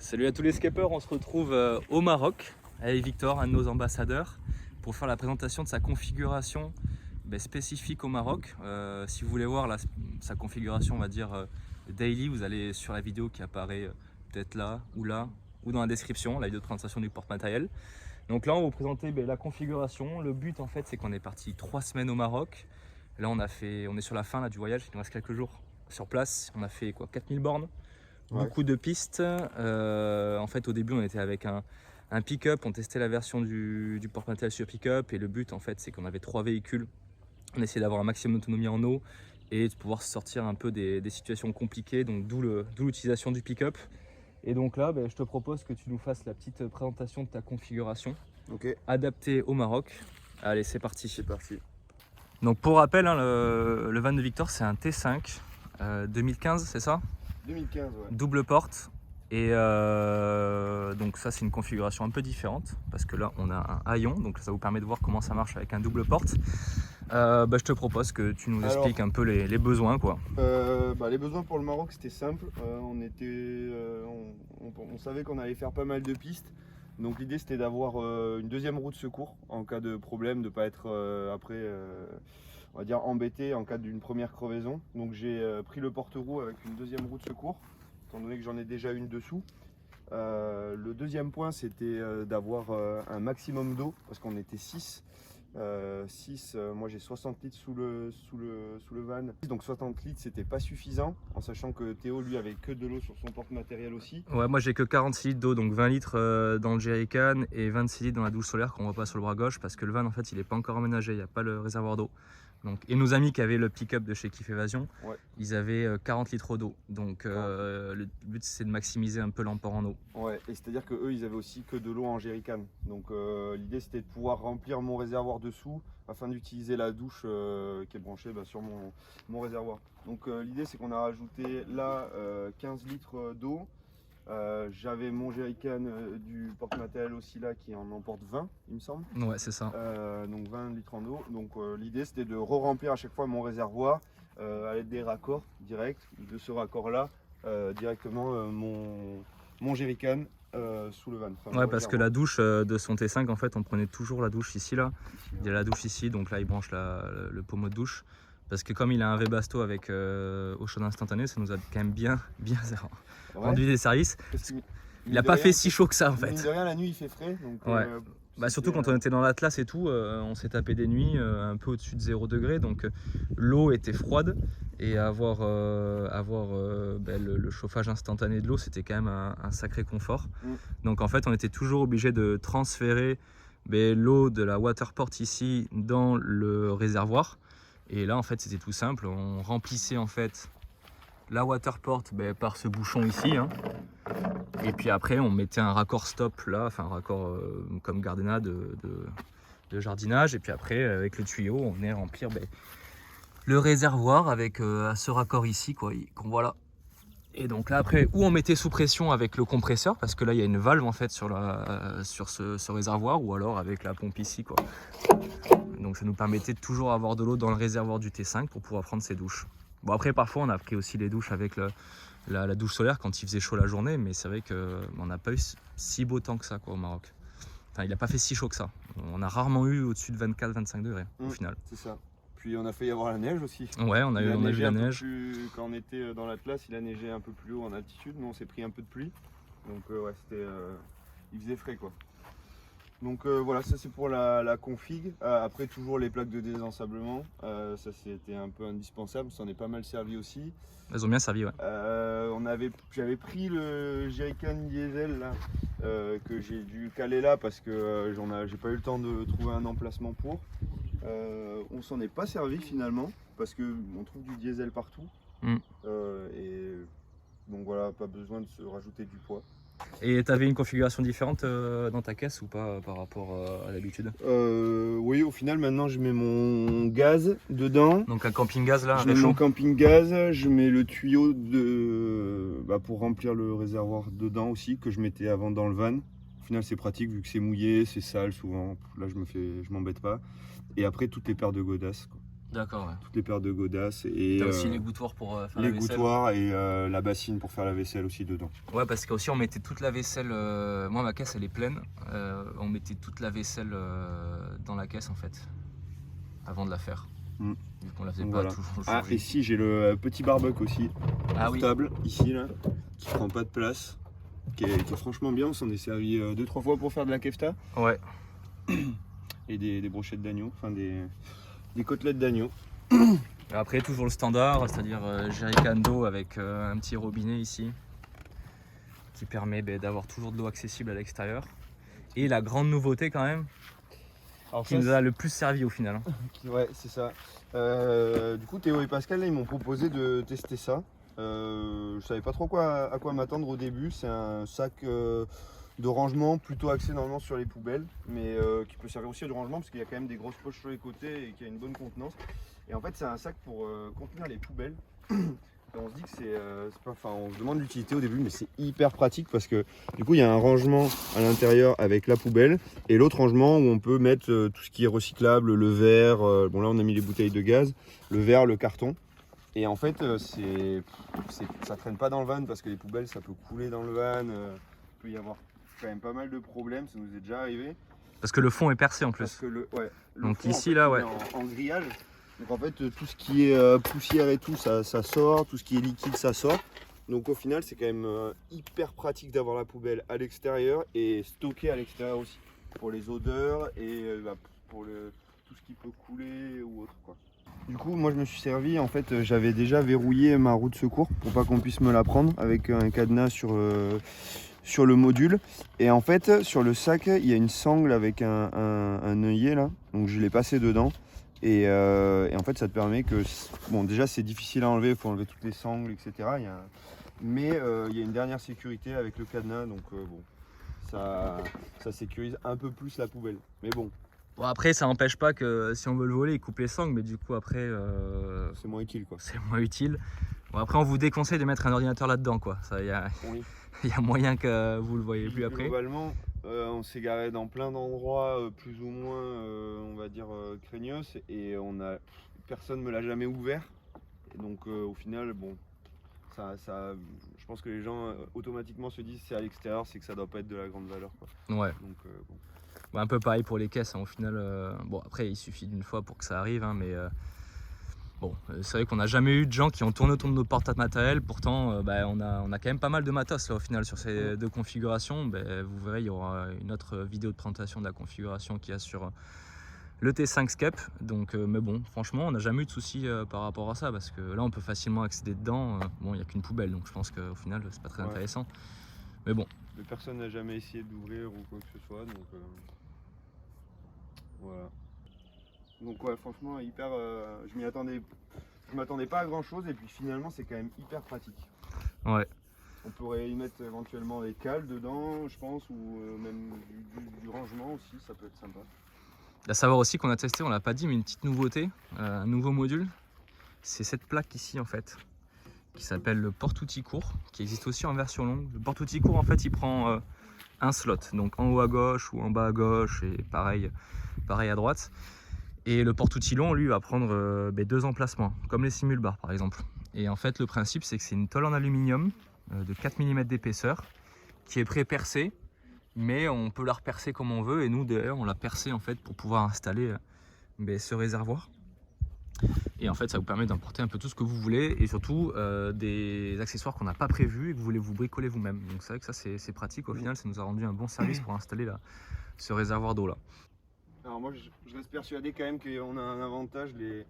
Salut à tous les skippers, on se retrouve au Maroc avec Victor, un de nos ambassadeurs, pour faire la présentation de sa configuration spécifique au Maroc. Si vous voulez voir sa configuration, on va dire daily, vous allez sur la vidéo qui apparaît peut-être là ou dans la description, la vidéo de présentation du porte-matériel. Donc là on va vous présenter la configuration. Le but en fait c'est qu'on est parti 3 semaines au Maroc. Là on est sur la fin du voyage, il nous reste quelques jours sur place. On a fait 4000 bornes. Beaucoup de pistes. En fait, au début, on était avec un pick-up. On testait la version du porte-matériel sur pick-up. Et le but, en fait, c'est qu'on avait 3 véhicules. On essayait d'avoir un maximum d'autonomie en eau et de pouvoir sortir un peu des situations compliquées. Donc, d'où l'utilisation du pick-up. Et donc là, je te propose que tu nous fasses la petite présentation de ta configuration adaptée au Maroc. Allez, c'est parti. C'est parti. Donc, pour rappel, hein, le van de Victor, c'est un T5 2015, c'est ça ? 2015, ouais. Double porte et donc ça c'est une configuration un peu différente parce que là on a un haillon, donc ça vous permet de voir comment ça marche avec un double porte. Je te propose que tu nous expliques un peu les besoins quoi. Les besoins pour le Maroc c'était simple, on savait qu'on allait faire pas mal de pistes, donc l'idée c'était d'avoir une deuxième roue de secours en cas de problème, de ne pas être après on va dire embêté en cas d'une première crevaison. Donc j'ai pris le porte-roue avec une deuxième roue de secours, étant donné que j'en ai déjà une dessous. Le deuxième point c'était d'avoir un maximum d'eau, parce qu'on était 6. Moi j'ai 60 litres sous le van, donc 60 litres c'était pas suffisant, en sachant que Théo lui avait que de l'eau sur son porte-matériel aussi. Ouais, moi j'ai que 46 litres d'eau, donc 20 litres dans le jerrycan et 26 litres dans la douche solaire qu'on voit pas sur le bras gauche parce que le van en fait il est pas encore aménagé, il n'y a pas le réservoir d'eau. Donc, et nos amis qui avaient le pick-up de chez Kiff Évasion, ils avaient 40 litres d'eau. Donc le but c'est de maximiser un peu l'apport en eau. Ouais, et c'est à dire que eux ils avaient aussi que de l'eau en jerrycan. Donc l'idée c'était de pouvoir remplir mon réservoir dessous afin d'utiliser la douche qui est branchée sur mon réservoir. Donc l'idée c'est qu'on a rajouté là 15 litres d'eau. J'avais mon jerrycan du porte-matériel aussi là qui en emporte 20 il me semble. Ouais c'est ça. Donc 20 litres en eau. Donc l'idée c'était de re-remplir à chaque fois mon réservoir à l'aide des raccords directs. De ce raccord là directement mon jerrycan sous le van. Enfin, ouais parce que la douche de son T5 en fait on prenait toujours la douche ici là. Il y a la douche ici, donc là il branche le pommeau de douche. Parce que comme il a un V-Basto avec eau chaude instantanée, ça nous a quand même bien rendu des services. Il n'a pas fait si chaud que ça en fait. Mine de rien, la nuit il fait frais. Donc, surtout quand on était dans l'Atlas et tout, on s'est tapé des nuits un peu au-dessus de 0 degré. Donc l'eau était froide et avoir le chauffage instantané de l'eau, c'était quand même un sacré confort. Donc en fait, on était toujours obligé de transférer l'eau de la waterport ici dans le réservoir. Et là en fait c'était tout simple, on remplissait en fait la waterport par ce bouchon ici et puis après on mettait un raccord stop là, enfin un raccord comme Gardena de jardinage, et puis après avec le tuyau on venait remplir le réservoir avec ce raccord ici qu'on voit là. Et donc là après, ou on mettait sous pression avec le compresseur, parce que là il y a une valve en fait sur ce réservoir, ou alors avec la pompe ici quoi. Donc ça nous permettait de toujours avoir de l'eau dans le réservoir du T5 pour pouvoir prendre ses douches. Bon après parfois on a pris aussi les douches avec la douche solaire quand il faisait chaud la journée, mais c'est vrai qu'on n'a pas eu si beau temps que ça au Maroc. Enfin il n'a pas fait si chaud que ça. On a rarement eu au-dessus de 24-25 degrés au final. C'est ça. Puis on a failli avoir la neige aussi. Ouais, on a eu la neige. Quand on était dans l'Atlas, il a neigé un peu plus haut en altitude. Nous on s'est pris un peu de pluie. Donc il faisait frais quoi. Donc voilà, ça c'est pour la config. Après toujours les plaques de désensablement, ça c'était un peu indispensable, ça en est pas mal servi aussi. Elles ont bien servi, ouais. J'avais pris le jerrycan diesel là, que j'ai dû caler là parce que j'ai pas eu le temps de trouver un emplacement pour. On s'en est pas servi finalement parce que on trouve du diesel partout. Et donc voilà, pas besoin de se rajouter du poids. Et tu avais une configuration différente dans ta caisse ou pas par rapport à l'habitude? Oui, au final maintenant je mets mon gaz dedans. Donc un camping gaz là, je mets mon camping gaz, je mets le tuyau pour remplir le réservoir dedans aussi, que je mettais avant dans le van. Au final c'est pratique vu que c'est mouillé, c'est sale souvent, là je m'embête pas. Et après toutes les paires de godasses quoi. D'accord, ouais. Toutes les paires de godasses. Et t'as aussi les gouttoirs pour faire la les vaisselle. gouttoirs et la bassine pour faire la vaisselle aussi dedans. Ouais, parce qu'aussi on mettait toute la vaisselle, moi ma caisse elle est pleine, on mettait toute la vaisselle dans la caisse en fait, avant de la faire. Vu qu'on la faisait pas toujours le jour J. Ici j'ai le petit barbecue aussi, portable, ici là, qui prend pas de place, qui est franchement bien. On s'en est servi 2-3 fois pour faire de la kefta. Ouais. Et des brochettes d'agneau, enfin des côtelettes d'agneau. Après toujours le standard, c'est-à-dire jerrycan d'eau avec un petit robinet ici, qui permet d'avoir toujours de l'eau accessible à l'extérieur. Et la grande nouveauté quand même, alors qui nous a le plus servi au final. Ouais, c'est ça. Du coup, Théo et Pascal, là, ils m'ont proposé de tester ça. Je savais pas trop à quoi m'attendre au début. C'est un sac de rangement plutôt axé normalement sur les poubelles, mais qui peut servir aussi à du rangement parce qu'il y a quand même des grosses poches sur les côtés et qui a une bonne contenance. Et en fait, c'est un sac pour contenir les poubelles. Et on se dit que on se demande l'utilité au début, mais c'est hyper pratique parce que du coup il y a un rangement à l'intérieur avec la poubelle et l'autre rangement où on peut mettre tout ce qui est recyclable, le verre, bon là on a mis les bouteilles de gaz, le verre, le carton. Et en fait ça traîne pas dans le van parce que les poubelles ça peut couler dans le van, il peut y avoir quand même pas mal de problèmes, ça nous est déjà arrivé. Parce que le fond est percé en plus. Parce que le donc fond, ici en fait, là ouais. En grillage. Donc en fait tout ce qui est poussière et tout ça sort, tout ce qui est liquide ça sort. Donc au final c'est quand même hyper pratique d'avoir la poubelle à l'extérieur et stockée à l'extérieur aussi. Pour les odeurs et pour tout ce qui peut couler ou autre quoi. Du coup moi je me suis servi, en fait j'avais déjà verrouillé ma roue de secours pour pas qu'on puisse me la prendre avec un cadenas sur le module. Et en fait sur le sac il y a une sangle avec un œillet là, donc je l'ai passé dedans. Et en fait ça te permet que, bon déjà c'est difficile à enlever, il faut enlever toutes les sangles etc. Mais il y a une dernière sécurité avec le cadenas, donc bon, ça sécurise un peu plus la poubelle. Mais bon. Bon après ça n'empêche pas que si on veut le voler il coupe les sangles, mais du coup après c'est moins utile quoi. C'est moins utile. Bon après on vous déconseille de mettre un ordinateur là-dedans quoi. Ça y a moyen que vous le voyez plus après. Globalement on s'est garé dans plein d'endroits plus ou moins on va dire craignos et personne me l'a jamais ouvert. Et donc au final bon je pense que les gens automatiquement se disent c'est à l'extérieur, c'est que ça doit pas être de la grande valeur quoi. Ouais. Donc bon. Bah, un peu pareil pour les caisses hein, au final. Bon après il suffit d'une fois pour que ça arrive hein, mais bon, c'est vrai qu'on n'a jamais eu de gens qui ont tourné autour de nos portables matériels. Pourtant on a quand même pas mal de matos là au final sur ces deux configurations. Vous verrez il y aura une autre vidéo de présentation de la configuration qu'il y a sur le T5 Skep. Donc mais bon franchement on n'a jamais eu de soucis par rapport à ça parce que là on peut facilement accéder dedans. Bon il n'y a qu'une poubelle donc je pense qu'au final c'est pas très intéressant. Mais bon. Personne n'a jamais essayé d'ouvrir ou quoi que ce soit donc voilà. Donc ouais franchement hyper je m'attendais pas à grand chose et puis finalement c'est quand même hyper pratique. Ouais. On pourrait y mettre éventuellement des cales dedans je pense ou même du rangement aussi, ça peut être sympa. À savoir aussi qu'on a testé, on l'a pas dit mais une petite nouveauté, un nouveau module, c'est cette plaque ici en fait qui s'appelle le porte-outils court, qui existe aussi en version longue. Le porte-outils court en fait il prend un slot, donc en haut à gauche ou en bas à gauche et pareil à droite. Et le porte-outils long lui va prendre deux emplacements, comme les simulbars par exemple. Et en fait le principe c'est que c'est une tôle en aluminium de 4 mm d'épaisseur qui est pré-percée, mais on peut la repercer comme on veut et nous d'ailleurs on l'a percée en fait pour pouvoir installer ce réservoir. Et en fait ça vous permet d'emporter un peu tout ce que vous voulez et surtout des accessoires qu'on n'a pas prévus et que vous voulez vous bricoler vous-même. Donc c'est vrai que ça c'est pratique au final, ça nous a rendu un bon service pour installer ce réservoir d'eau là. Alors moi je reste persuadé quand même qu'on a un avantage, les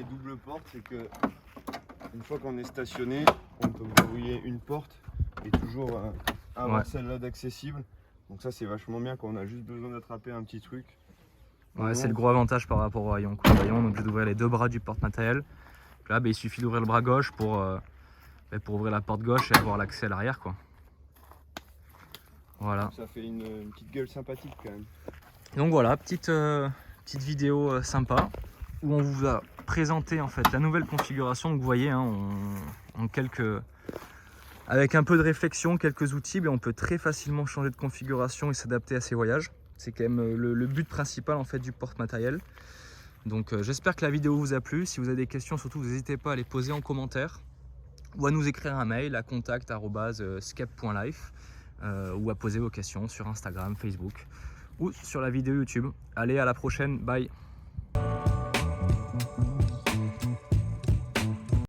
doubles portes, c'est que une fois qu'on est stationné, on peut verrouiller une porte et toujours avoir celle-là d'accessible. Donc ça c'est vachement bien quand on a juste besoin d'attraper un petit truc. Ouais, c'est le gros avantage par rapport au rayon. Le rayon, on est obligé d'ouvrir les deux bras du porte-matériel. Là, il suffit d'ouvrir le bras gauche pour ouvrir la porte gauche et avoir l'accès à l'arrière, quoi. Voilà. Ça fait une petite gueule sympathique quand même. Donc voilà, petite vidéo sympa où on vous a présenté en fait la nouvelle configuration. Donc vous voyez, hein, avec un peu de réflexion, quelques outils, on peut très facilement changer de configuration et s'adapter à ses voyages. C'est quand même le but principal en fait du porte-matériel. Donc j'espère que la vidéo vous a plu. Si vous avez des questions, surtout n'hésitez pas à les poser en commentaire ou à nous écrire un mail à contact@skep.life ou à poser vos questions sur Instagram, Facebook ou sur la vidéo YouTube. Allez, à la prochaine, bye.